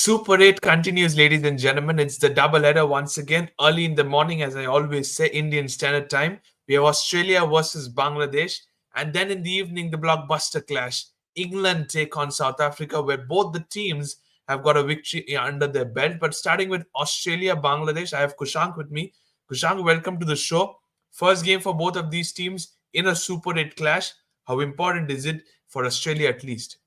Super 8 continues, ladies and gentlemen. It's the double header once again. Early in the morning, as I always say, Indian Standard Time. We have Australia versus Bangladesh. And then in the evening, the blockbuster clash. England take on South Africa, where both the teams have got a victory under their belt. But starting with Australia, Bangladesh, I have Kushank with me. Kushank, welcome to the show. First game for both of these teams in a Super 8 clash. How important is it for Australia at least?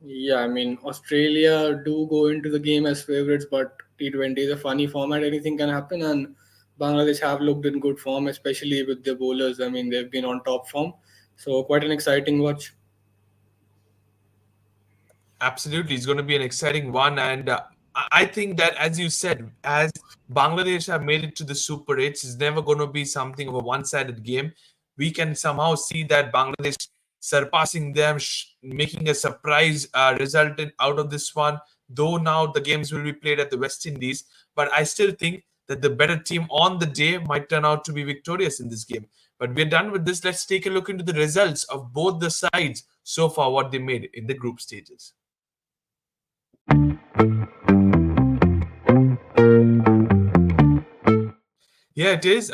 Yeah, I mean, Australia do go into the game as favorites, but T20 is a funny format. Anything can happen, and Bangladesh have looked in good form, especially with their bowlers. I mean, they've been on top form, so quite an exciting watch. Absolutely, it's going to be an exciting one, and I think that, as you said, as Bangladesh have made it to the Super Eights, it's never going to be something of a one-sided game. We can somehow see that Bangladesh surpassing them, making a surprise result out of this one. Though now the games will be played at the West Indies, but I still think that the better team on the day might turn out to be victorious in this game. But we're done with this. Let's take a look into the results of both the sides so far, what they made in the group stages. Yeah, it is.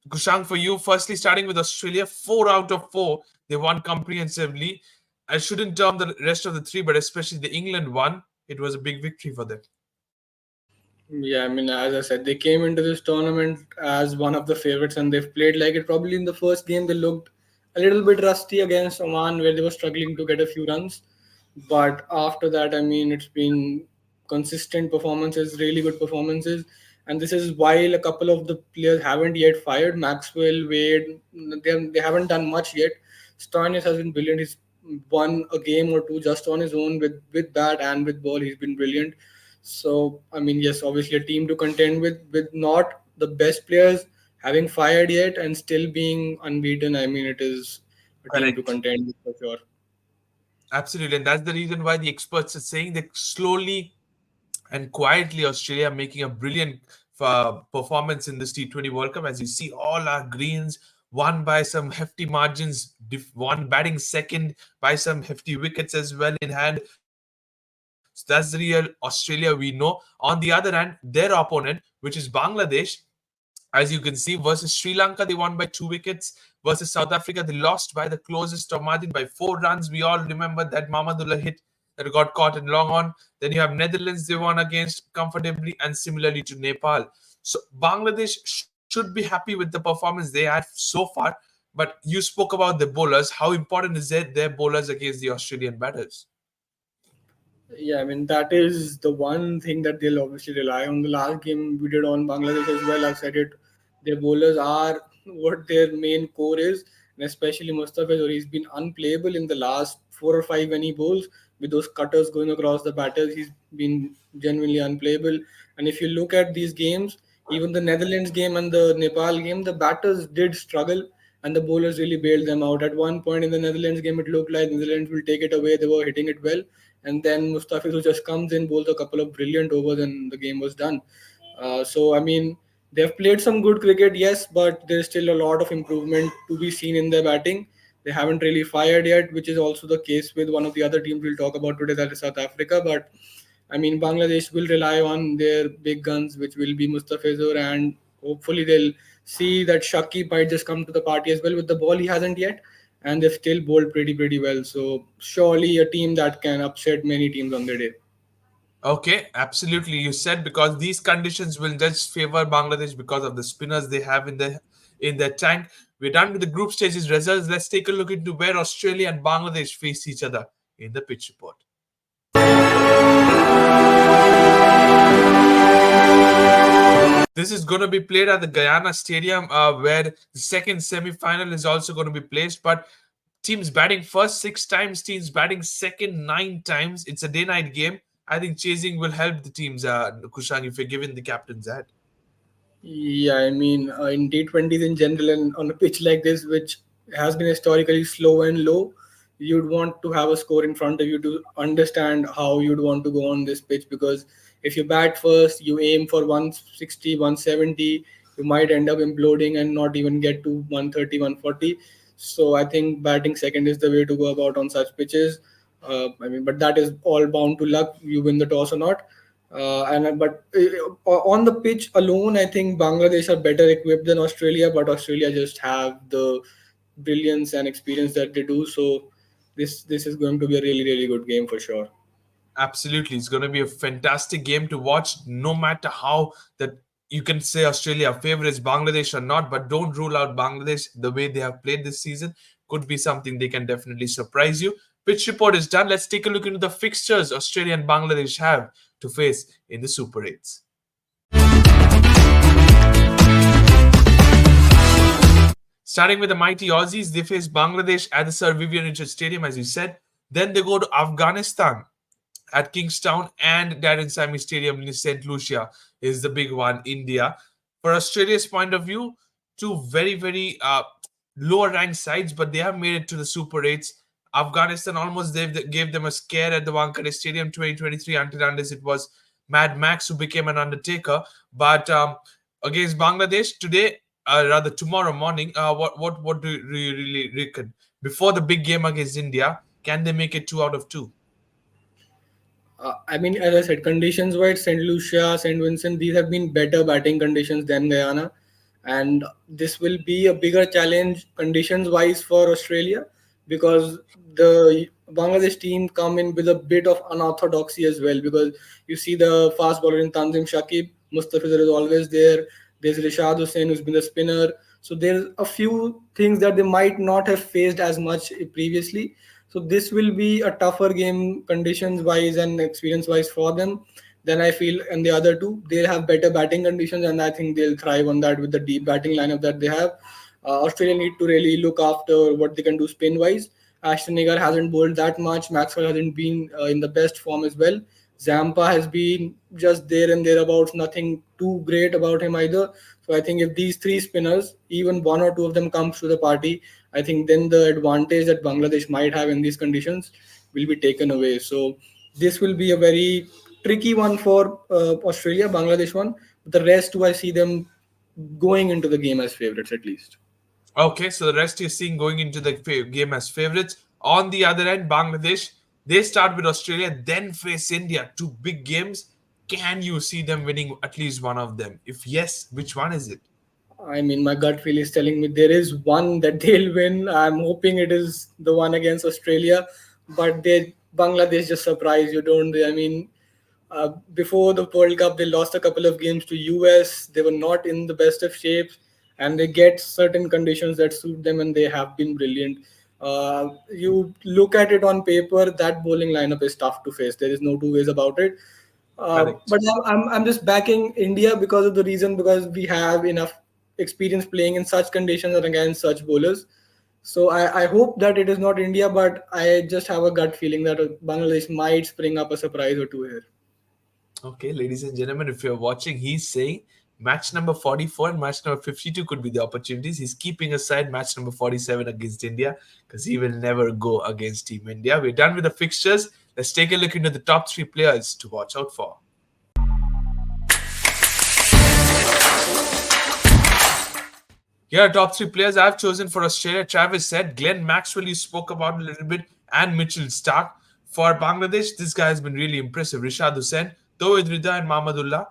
Kushank, for you, firstly, starting with Australia, 4 out of 4, they won comprehensively. I shouldn't term the rest of the three, but especially the England one, it was a big victory for them. Yeah, I mean, as I said, they came into this tournament as one of the favorites, and they've played like it. Probably in the first game, they looked a little bit rusty against Oman, where they were struggling to get a few runs. But after that, I mean, it's been consistent performances, really good performances. And this is while a couple of the players haven't yet fired. Maxwell, Wade, they haven't done much yet. Stoinis has been brilliant. He's won a game or two just on his own with bat and with ball. He's been brilliant. So I mean, yes, obviously a team to contend with not the best players having fired yet and still being unbeaten. I mean, it is a team to Correct. contend with for sure. Absolutely. And that's the reason why the experts are saying that slowly and quietly Australia are making a brilliant performance in this T20 World Cup. As you see, all our greens won by some hefty margins, one batting second by some hefty wickets as well in hand. So that's the real Australia we know. On the other hand, their opponent, which is Bangladesh, as you can see, versus Sri Lanka, they won by 2 wickets. Versus South Africa, they lost by the closest of margin by 4 runs. We all remember that Mamadullah hit that got caught in long on. Then you have Netherlands, they won against comfortably, and similarly to Nepal. So Bangladesh should be happy with the performance they had so far. But you spoke about the bowlers. How important is it their bowlers against the Australian batters? Yeah, I mean that is the one thing that they'll obviously rely on. The last game we did on Bangladesh as well, I've said it. Their bowlers are what their main core is, and especially Mustafa, he's been unplayable in the last 4 or 5 when he bowls with those cutters going across the batters. He's been genuinely unplayable. And if you look at these games, even the Netherlands game and the Nepal game, the batters did struggle and the bowlers really bailed them out. At one point in the Netherlands game, it looked like Netherlands will take it away. They were hitting it well, and then Mustafiz, who just comes in, bowls a couple of brilliant overs, and the game was done. So I mean, they've played some good cricket, yes, but there's still a lot of improvement to be seen in their batting. They haven't really fired yet, which is also the case with one of the other teams we'll talk about today, that is South Africa. But I mean, Bangladesh will rely on their big guns, which will be Mustafizur, and hopefully they'll see that Shaki might just come to the party as well with the ball. He hasn't yet, and they've still bowled pretty well. So surely a team that can upset many teams on their day. Okay, absolutely. You said because these conditions will just favor Bangladesh because of the spinners they have in their tank. We're done with the group stages results. Let's take a look into where Australia and Bangladesh face each other in the pitch report. This is going to be played at the Guyana Stadium, where the second semi-final is also going to be placed. But teams batting first 6 times, teams batting second 9 times. It's a day-night game. I think chasing will help the teams, Kushang, if you're giving the captains that. Yeah, I mean, in T20s in general, and on a pitch like this, which has been historically slow and low, you'd want to have a score in front of you to understand how you'd want to go on this pitch. Because if you bat first, you aim for 160, 170, you might end up imploding and not even get to 130, 140. So I think batting second is the way to go about on such pitches. I mean, but that is all bound to luck. You win the toss or not. On the pitch alone, I think Bangladesh are better equipped than Australia, but Australia just have the brilliance and experience that they do. So this is going to be a really good game for sure. Absolutely, it's going to be a fantastic game to watch. No matter how that you can say Australia favorites Bangladesh or not, but don't rule out Bangladesh. The way they have played this season could be something they can definitely surprise you. Pitch report is done. Let's take a look into the fixtures Australia and Bangladesh have to face in the Super 8s. Starting with the mighty Aussies, they face Bangladesh at the Sir Vivian Richard Stadium, as you said. Then they go to Afghanistan at Kingstown and Darren Sammy Stadium in St. Lucia is the big one, India. For Australia's point of view, two very lower ranked sides, but they have made it to the Super 8s. Afghanistan almost gave them a scare at the Wankhede Stadium 2023 until unless it was Mad Max who became an Undertaker. But against Bangladesh today, rather tomorrow morning, what do you really reckon? Before the big game against India, can they make it 2 out of 2? I mean, as I said, conditions wise, St. Lucia, St. Vincent, these have been better batting conditions than Guyana. And this will be a bigger challenge conditions wise for Australia because the Bangladesh team come in with a bit of unorthodoxy as well. Because you see the fast bowler in Tanzim Shakib, Mustafizur is always there. There's Rishad Hussain, who's been the spinner. So there's a few things that they might not have faced as much previously. So this will be a tougher game conditions wise and experience wise for them. Then I feel and the other two they'll have better batting conditions and I think they'll thrive on that with the deep batting lineup that they have. Australia need to really look after what they can do spin wise. Ashton Agar hasn't bowled that much. Maxwell hasn't been in the best form as well. Zampa has been just there and thereabouts, nothing too great about him either. So I think if these three spinners, even one or two of them comes to the party, I think then the advantage that Bangladesh might have in these conditions will be taken away. So this will be a very tricky one for Australia, Bangladesh one. The rest, do I see them going into the game as favorites at least? Okay, so the rest you're seeing going into the game as favorites. On the other end, Bangladesh, they start with Australia, then face India. Two big games. Can you see them winning at least one of them? If yes, which one is it? I mean, my gut feel is telling me there is one that they'll win. I'm hoping it is the one against Australia, but they Bangladesh just surprise you, don't they? I mean, before the World Cup, they lost a couple of games to US. They were not in the best of shapes, and they get certain conditions that suit them, and they have been brilliant. You look at it on paper, that bowling lineup is tough to face. There is no two ways about it. Correct. But I'm just backing India because of the reason because we have enough experience playing in such conditions and against such bowlers. So I hope that it is not India, but I just have a gut feeling that Bangladesh might spring up a surprise or two here. Okay, ladies and gentlemen, if you're watching, he's saying match number 44 and match number 52 could be the opportunities. He's keeping aside match number 47 against India because he will never go against Team India. We're done with the fixtures. Let's take a look into the top three players to watch out for. Here are top three players I've chosen for Australia. Travis said, Glenn Maxwell, you spoke about a little bit, and Mitchell Stark. For Bangladesh, this guy has been really impressive. Rishad Hussain, Tawhid Rida, and Mahmudullah.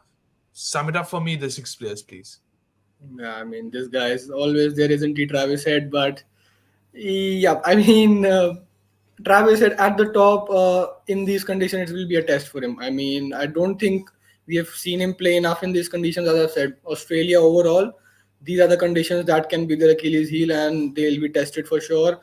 Sum it up for me, the six players, please. Yeah, I mean, this guy is always there, isn't he, Travis said, but yeah, I mean, Travis said at the top in these conditions, it will be a test for him. I mean, I don't think we have seen him play enough in these conditions. As I've said, Australia overall, these are the conditions that can be their Achilles heel and they'll be tested for sure.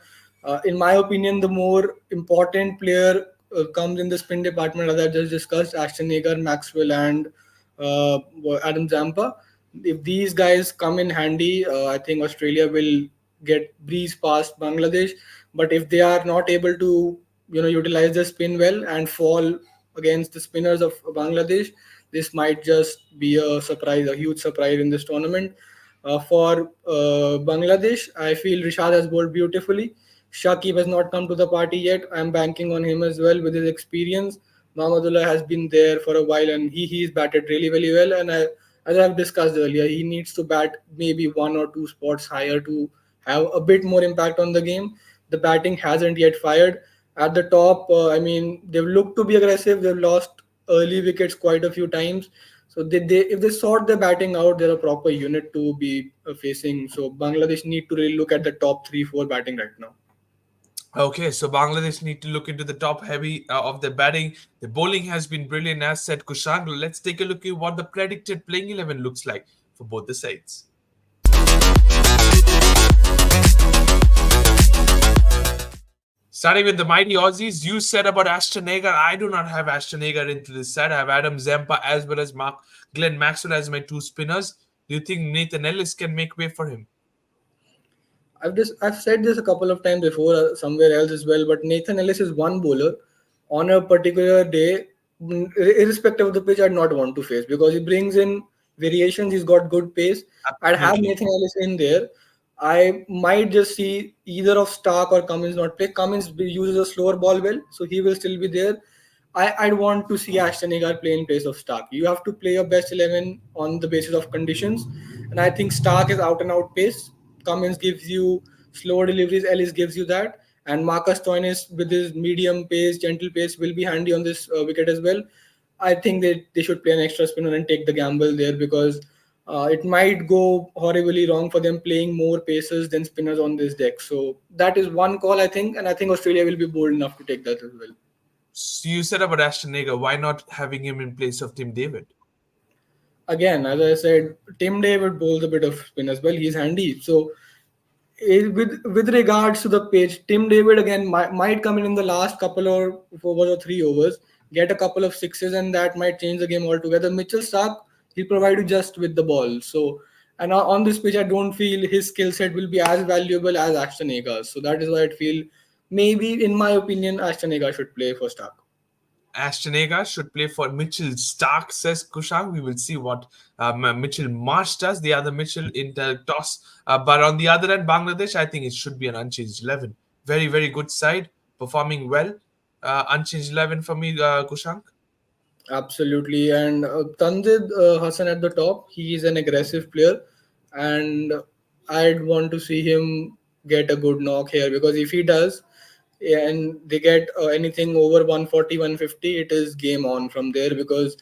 In my opinion, the more important player comes in the spin department, as I just discussed, Ashton Agar, Maxwell, and uh, Adam Zampa. If these guys come in handy, I think Australia will get breeze past Bangladesh. But if they are not able to, utilize the spin well and fall against the spinners of Bangladesh, this might just be a surprise, a huge surprise in this tournament. For Bangladesh, I feel Rishad has bowled beautifully. Shakib has not come to the party yet. I'm banking on him as well with his experience. Mahmudullah has been there for a while and he's batted really well. And as I've discussed earlier, he needs to bat maybe one or two spots higher to have a bit more impact on the game. The batting hasn't yet fired. At the top, I mean, they've looked to be aggressive. They've lost early wickets quite a few times. So they if they sort their batting out, they're a proper unit to be facing. So Bangladesh need to really look at the top three, four batting right now. Okay, so Bangladesh need to look into the top heavy of the batting. The bowling has been brilliant, as said Kushank. Let's take a look at what the predicted playing 11 looks like for both the sides. Starting with the mighty Aussies, you said about Ashton Agar. I do not have Ashton Agar into this side. I have Adam Zampa as well as Glenn Maxwell as my two spinners. Do you think Nathan Ellis can make way for him? I've said this a couple of times before somewhere else as well, but Nathan Ellis is one bowler on a particular day, irrespective of the pitch, I'd not want to face because he brings in variations. He's got good pace. I'd have Absolutely. Nathan Ellis in there. I might just see either of Stark or Cummins not play. Uses a slower ball well, so he will still be there. I'd want to see Ashton Agar play in place of Stark. You have to play your best 11 on the basis of conditions. And I think Stark is out and out pace. Cummins gives you slower deliveries. Ellis gives you that. And Marcus Stoinis with his medium pace, gentle pace will be handy on this wicket as well. I think they should play an extra spinner and take the gamble there because it might go horribly wrong for them playing more pacers than spinners on this deck. So that is one call I think, and I think Australia will be bold enough to take that as well. So you said about Ashton Agar. Why not having him in place of Tim David? Again, as I said, Tim David bowls a bit of spin as well. He's handy. So with regards to the pitch, Tim David again might come in the last couple of overs or 3 overs, get a couple of sixes, and that might change the game altogether. Mitchell Stark, he'll provide you just with the ball. So, and on this pitch, I don't feel his skill set will be as valuable as Ashton Agar's. So that is why I feel maybe, in my opinion, Ashton Agar should play for Stark. Ashton Agar should play for Mitchell Stark, says Kushank. We will see what Mitchell Marsh does, the other Mitchell in the toss. But on the other end, Bangladesh, I think it should be an unchanged 11. Very, very good side, performing well. Unchanged 11 for me, Kushank. Absolutely. And Tanzid Hassan at the top, he is an aggressive player. And I'd want to see him get a good knock here because if he does, and they get anything over 140, 150, it is game on from there because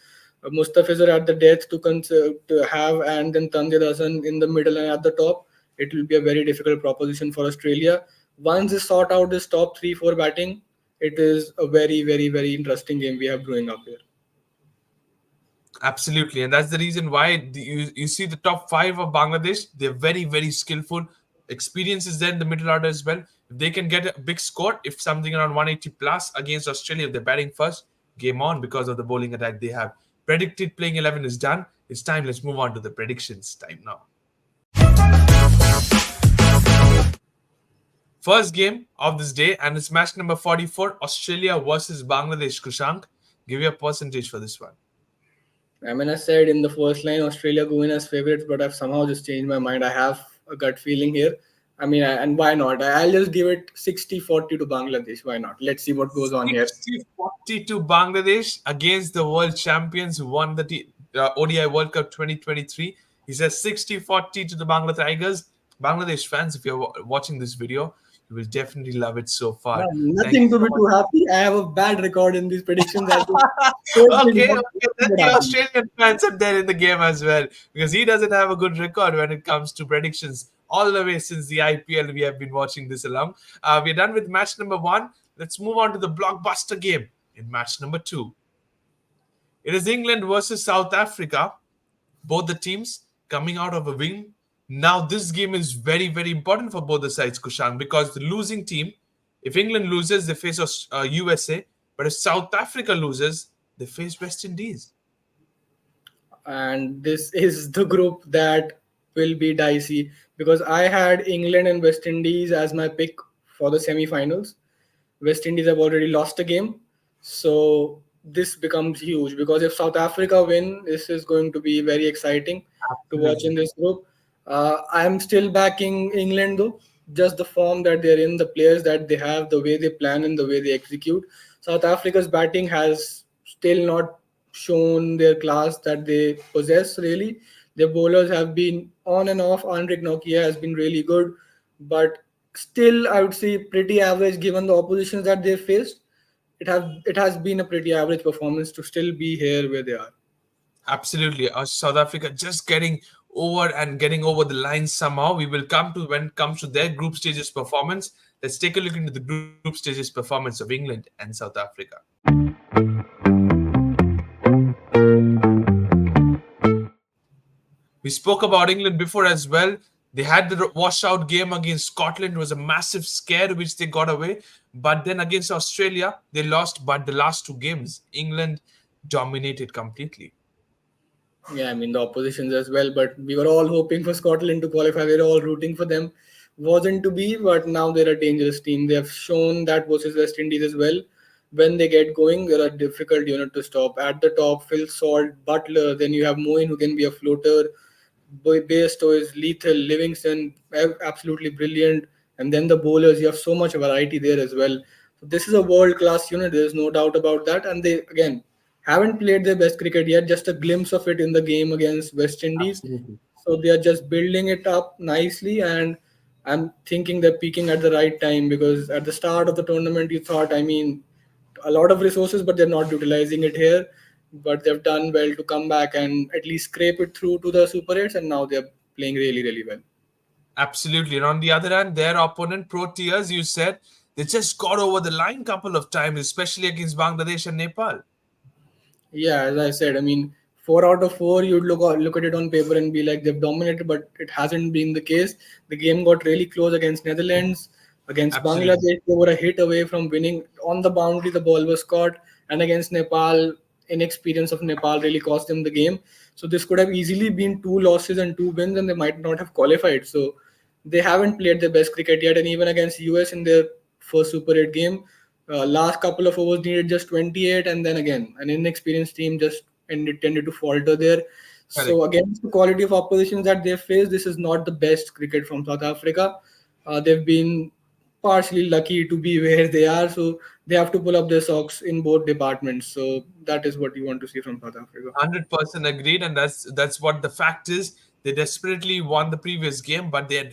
Mustafiz are at the death to have, and then Tanzid Hassan in the middle and at the top. It will be a very difficult proposition for Australia. Once they sort out this top 3 4 batting, it is a very, very, very interesting game we have growing up here. Absolutely, and that's the reason why you see the top five of Bangladesh. They're very, very skillful. Experience is there in the middle order as well. If they can get a big score, if something around 180 plus against Australia, if they're batting first, game on because of the bowling attack they have. Predicted playing 11 is done. It's time. Let's move on to the predictions time now. First game of this day, and it's match number 44, Australia versus Bangladesh. Kushank, give you a percentage for this one. I mean, I said in the first line, Australia go in as favorites, but I've somehow just changed my mind. I have a gut feeling here. I mean, and why not? I'll just give it 60-40 to Bangladesh. Why not? Let's see what goes on here. 60-40 to Bangladesh against the world champions who won the ODI World Cup 2023. He says 60-40 to the Bangla Tigers. Bangladesh fans, if you're watching this video, you will definitely love it so far. No, Thank you nothing to so be much. too happy. I have a bad record in these predictions. Okay, then the Australian fans are there in the game as well because he doesn't have a good record when it comes to predictions. All the way since the IPL, we have been watching this along. We're done with match number 1. Let's move on to the blockbuster game in match number 2. It is England versus South Africa. Both the teams coming out of a win. Now, this game is very, very important for both the sides, Kushan, because the losing team, if England loses, they face USA. But if South Africa loses, they face West Indies. And this is the group that will be dicey because I had England and West Indies as my pick for the semi-finals. West Indies have already lost a game, so this becomes huge because if South Africa win, this is going to be very exciting to watch in Absolutely. this group. I'm still backing England though, just the form that they're in, the players that they have, the way they plan and the way they execute. South Africa's batting has still not shown their class that they possess really. Their bowlers have been on and off. Andre Nokia has been really good, but still I would say pretty average given the oppositions that they faced. It has been a pretty average performance to still be here where they are. Absolutely. South Africa just getting over the line somehow. We will come to when it comes to their group stages performance. Let's take a look into the group stages performance of England and South Africa. We spoke about England before as well. They had the washout game against Scotland. It was a massive scare which they got away. But then against Australia, they lost. But the last two games, England dominated completely. Yeah, I mean the oppositions as well, but we were all hoping for Scotland to qualify. We were all rooting for them. Wasn't to be, but now they're a dangerous team. They have shown that versus West Indies as well. When they get going, they're a difficult unit to stop. At the top, Phil Salt, Butler. Then you have Moeen who can be a floater. Bairstow is lethal. Livingston, absolutely brilliant. And then the bowlers, you have so much variety there as well. So this is a world class unit. There's no doubt about that. And they again haven't played their best cricket yet. Just a glimpse of it in the game against West Indies. Absolutely. So they are just building it up nicely, and I'm thinking they're peaking at the right time because at the start of the tournament, you thought, I mean, a lot of resources, but they're not utilizing it here. But they've done well to come back and at least scrape it through to the Super 8s, and now they're playing really, really well. Absolutely. And on the other hand, their opponent, Proteas, you said, they just got over the line couple of times, especially against Bangladesh and Nepal. Yeah, as I said, I mean, 4 out of 4, you'd look at it on paper and be like they've dominated, but it hasn't been the case. The game got really close against Netherlands, against Absolutely. Bangladesh. They were a hit away from winning on the boundary. The ball was caught, and against Nepal, inexperience of Nepal really cost them the game. So this could have easily been 2 losses and 2 wins, and they might not have qualified. So they haven't played their best cricket yet, and even against US in their first Super 8 game, last couple of overs needed just 28, and then again an inexperienced team just tended to falter there. Correct. So against the quality of oppositions that they face, this is not the best cricket from South Africa. They've been partially lucky to be where they are, so they have to pull up their socks in both departments. So that is what you want to see from South Africa. 100% agreed, and that's what the fact is. They desperately won the previous game, but they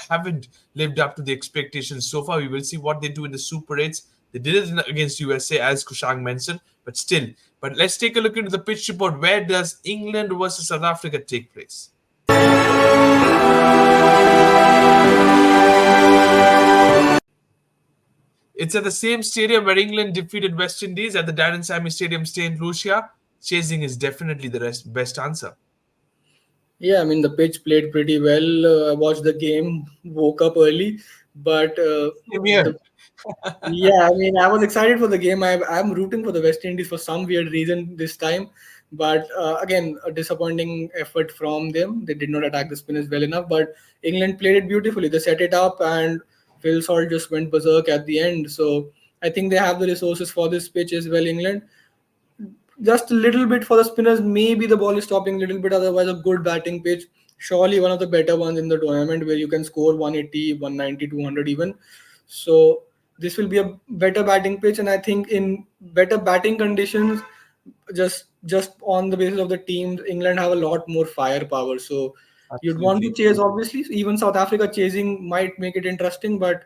haven't lived up to the expectations so far. We will see what they do in the Super 8s. They did it against USA, as Kushang mentioned, but still. But let's take a look into the pitch report. Where does England versus South Africa take place? It's at the same stadium where England defeated West Indies at the Darren Sammy Stadium, St. Lucia. Chasing is definitely the best answer. Yeah, I mean the pitch played pretty well. I watched the game, woke up early, but Same here. the yeah, I mean I was excited for the game. I'm rooting for the West Indies for some weird reason this time, but again a disappointing effort from them. They did not attack the spinners well enough, but England played it beautifully. They set it up, and Phil Salt just went berserk at the end. So I think they have the resources for this pitch as well. England just a little bit for the spinners. Maybe the ball is stopping a little bit. Otherwise, a good batting pitch. Surely one of the better ones in the tournament where you can score 180, 190, 200 even. So this will be a better batting pitch, and I think in better batting conditions, just on the basis of the teams, England have a lot more firepower. So you'd want to Absolutely. chase. Obviously, even South Africa chasing might make it interesting, but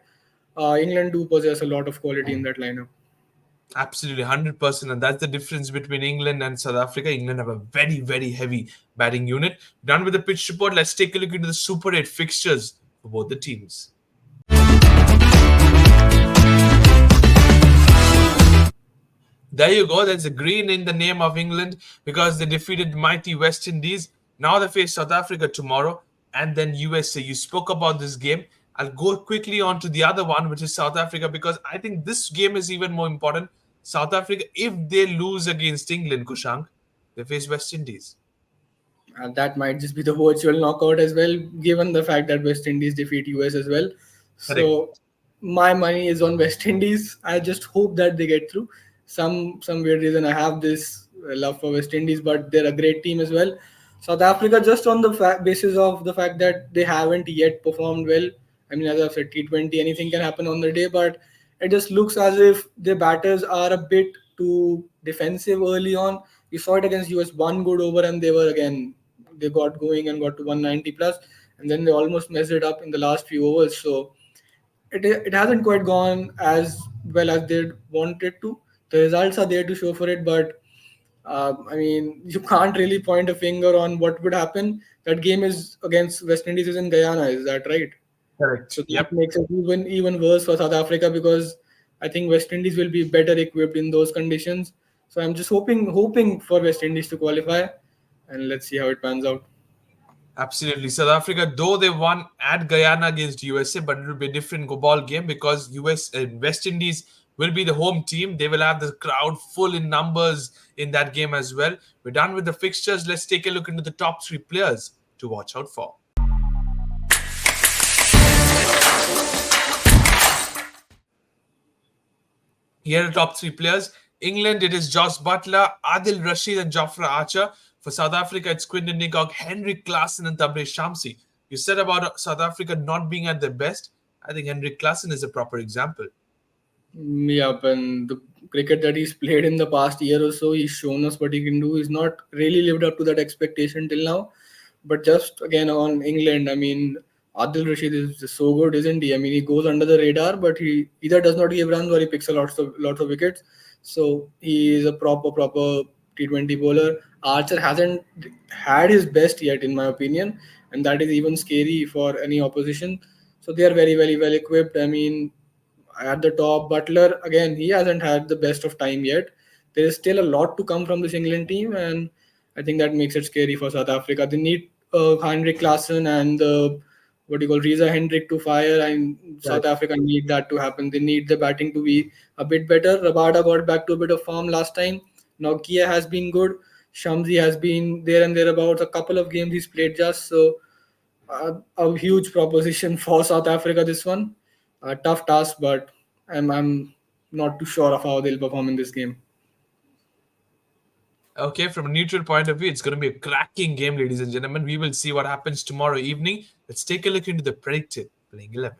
England do possess a lot of quality in that lineup. Absolutely, 100%. And that's the difference between England and South Africa. England have a very, very heavy batting unit. Done with the pitch report, let's take a look into the Super 8 fixtures for both the teams. There you go. There's a green in the name of England because they defeated mighty West Indies. Now they face South Africa tomorrow and then USA. You spoke about this game. I'll go quickly on to the other one, which is South Africa, because I think this game is even more important. South Africa, if they lose against England, Kushank, they face West Indies. That might just be the virtual knockout as well, given the fact that West Indies defeat US as well. Correct. So my money is on West Indies. I just hope that they get through. Some weird reason I have this love for West Indies, but they're a great team as well. South Africa, just on the basis of the fact that they haven't yet performed well. I mean, as I've said, T20, anything can happen on the day, but it just looks as if their batters are a bit too defensive early on. You saw it against US, one good over, and they got going and got to 190 plus, and then they almost messed it up in the last few overs. So it hasn't quite gone as well as they wanted to. The results are there to show for it, but I mean, you can't really point a finger on what would happen. That game is against West Indies is in Guyana, is that right? So Correct. that Yep. makes it even worse for South Africa because I think West Indies will be better equipped in those conditions. So I'm just hoping for West Indies to qualify, and let's see how it pans out. Absolutely. South Africa, though they won at Guyana against USA, but it will be a different ball game because US and West Indies will be the home team. They will have the crowd full in numbers in that game as well. We're done with the fixtures. Let's take a look into the top three players to watch out for. Here are the top three players. England, it is Josh Butler, Adil Rashid, and Jofra Archer. For South Africa, it's Quinton de Kock, Henrik Klaassen, and Tabrez Shamsi. You said about South Africa not being at their best. I think Henrik Klaassen is a proper example. Yep, and the cricket that he's played in the past year or so, he's shown us what he can do. He's not really lived up to that expectation till now. But just again on England, I mean, Adil Rashid is just so good, isn't he? I mean, he goes under the radar, but he either does not give runs or he picks a lots of wickets. So he is a proper T20 bowler. Archer hasn't had his best yet, in my opinion, and that is even scary for any opposition. So they are very well equipped. I mean, at the top, Butler again, he hasn't had the best of time yet. There is still a lot to come from this England team, and I think that makes it scary for South Africa. They need Heinrich Klaassen and what do you call Reza Hendrick to fire, and South Correct. Africa need that to happen. They need the batting to be a bit better. Rabada got back to a bit of form last time. Nokia has been good. Shamsi has been there and thereabouts. A couple of games he's played just so a huge proposition for South Africa. This one, a tough task, but I'm not too sure of how they'll perform in this game. Okay, from a neutral point of view, it's going to be a cracking game, ladies and gentlemen. We will see what happens tomorrow evening. Let's take a look into the predicted playing 11.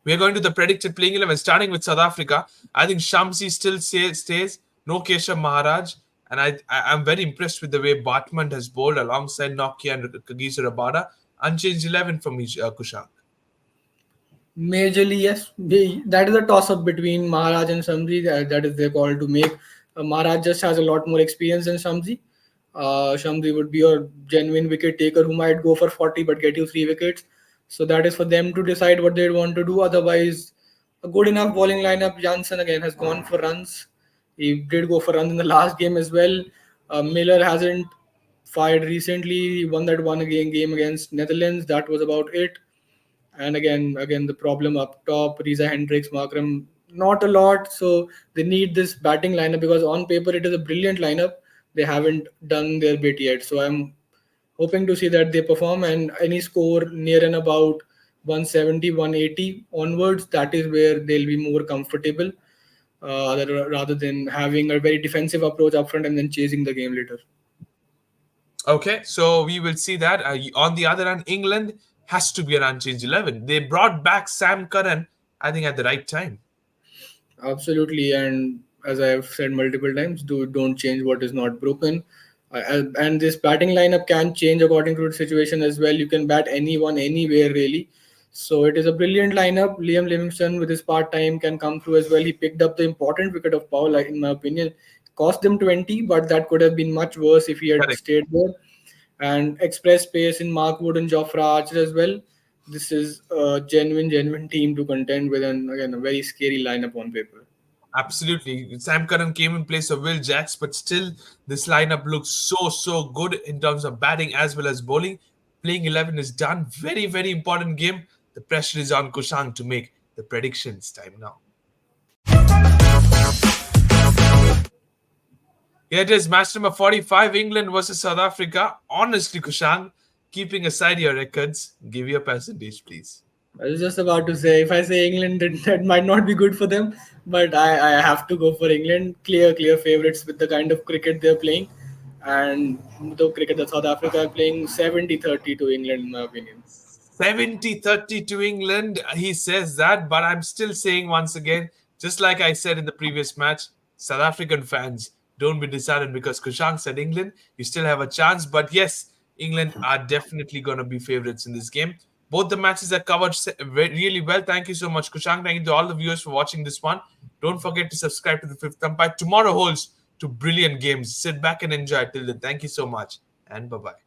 We're going to the predicted playing 11, starting with South Africa. I think Shamsi still stays. No Keshav Maharaj. And I'm very impressed with the way Batman has bowled alongside Nokia and Kagiso Rabada. Unchanged 11 from Kushak. Majorly, yes. That is a toss up between Maharaj and Shamsi. That is their call to make. Maharaj just has a lot more experience than Shamsi. Shamsi would be your genuine wicket taker who might go for 40 but get you 3 wickets. So that is for them to decide what they want to do. Otherwise, a good enough bowling lineup. Janssen again has gone for runs. He did go for runs in the last game as well. Miller hasn't fired recently. He won that one again game against Netherlands. That was about it. And again, the problem up top, Reza Hendricks, Markram, not a lot. So they need this batting lineup because on paper it is a brilliant lineup. They haven't done their bit yet. So I'm hoping to see that they perform and any score near and about 170, 180 onwards, that is where they'll be more comfortable rather than having a very defensive approach up front and then chasing the game later. Okay, so we will see that. On the other hand, England has to be an unchanged 11. They brought back Sam Curran, I think, at the right time. Absolutely, and as I have said multiple times, don't change what is not broken. And this batting lineup can change according to the situation as well. You can bat anyone anywhere really. So it is a brilliant lineup. Liam Livingston with his part time can come through as well. He picked up the important wicket of Powell, like, in my opinion. Cost them 20, but that could have been much worse if he had Correct. stayed there. And express pace in Mark Wood and Jofra Archer as well. This is a genuine team to contend with, and again, a very scary lineup on paper. Absolutely. Sam Curran came in place of Will Jacks, but still, this lineup looks so good in terms of batting as well as bowling. Playing 11 is done. Very important game. The pressure is on Kushang to make the predictions time now. Here it is, match number 45, England versus South Africa. Honestly, Kushang, keeping aside your records, give your percentage, please. I was just about to say, if I say England, that might not be good for them, but I have to go for England. Clear favorites with the kind of cricket they're playing. And the cricket that South Africa are playing, 70-30 to England, in my opinion. 70-30 to England. He says that, but I'm still saying once again, just like I said in the previous match, South African fans, don't be disheartened because Kushang said England. You still have a chance. But yes, England are definitely going to be favorites in this game. Both the matches are covered really well. Thank you so much, Kushang. Thank you to all the viewers for watching this one. Don't forget to subscribe to the Fifth Umpire. Tomorrow holds two brilliant games. Sit back and enjoy. Till then, thank you so much, and bye bye.